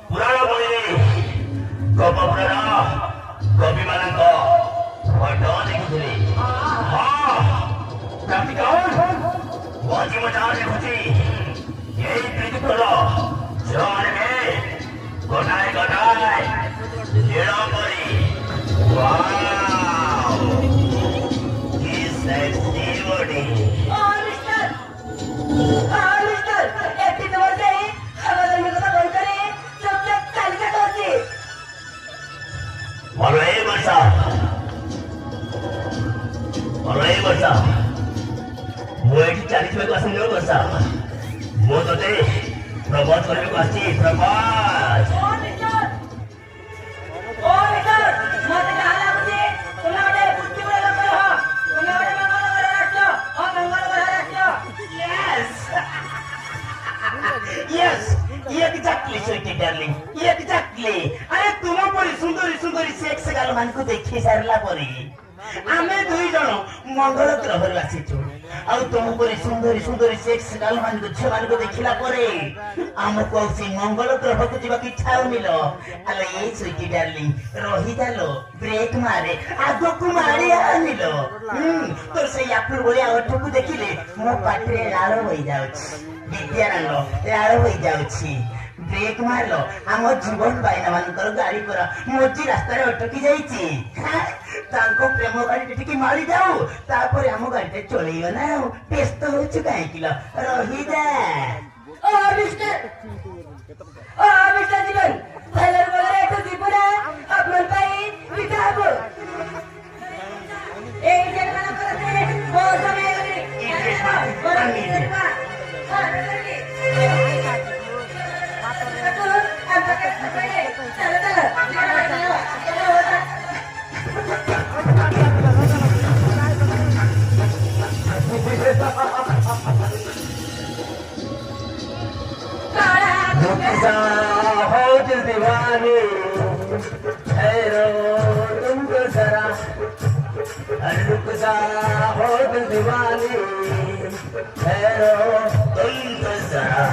पुराण बहिनी गपपुराण कवि मानक फटो देखुଥିଲି बजी मजा देखुଛି यही प्रीतिफल ଝିଅମାନେ ଗୋଟାଏ ଗୋଟାଏ ନୀଳ ପରି କି ସେକ୍ସି ବଡି वर्षा मुझे चालीस में क्लास में वर्षा वो तो ते प्रभात करने को आती प्रभात मत कहाला मुझे तुम्हारे बुद्धि में लग रहा तुम्हारे मंगल कर रखो और मंगल कर रखो yes exactly sweetie darling exactly अरे तुम परी सुंदरी सुंदरी सेक्स गाल मान को देखि सारला परी आमे दुई जण मंगल ग्रह रे आसीछु आ तुम परी सुंदरी सुंदरी सेक्स गाल मान को छे मान को देखिला परे हमको से मंगल ग्रह को जीवा की इच्छा मिलो अले ए स्वीटी डार्लिंग रही जालो ब्रेक मारे आगो को मारे आनिलो तो से यापुर बोले आठो को देखिले मो पाटरे लाल होई जाउछ विद्यारंग लाल होई जाउछि ब्रेक मारलो आम जीवन बाइना मानकर गाड़ी कर मोजी रास्ता रे अटकी जाईची तांको प्रेम गाड़ी टिकी मारी जाऊ तापर आम गाड़ी ते चलेइयो ना व्यस्त होछु काहे किलो रही जा ओ मिस्टर जीवन भले बोले तो जीवना अपन पाई विकाबो ए जगना करते वो समय हो दिल दीवानी ठहरो तुमको जरा रुक जा हो दिल दीवानी ठहरो तुमको जरा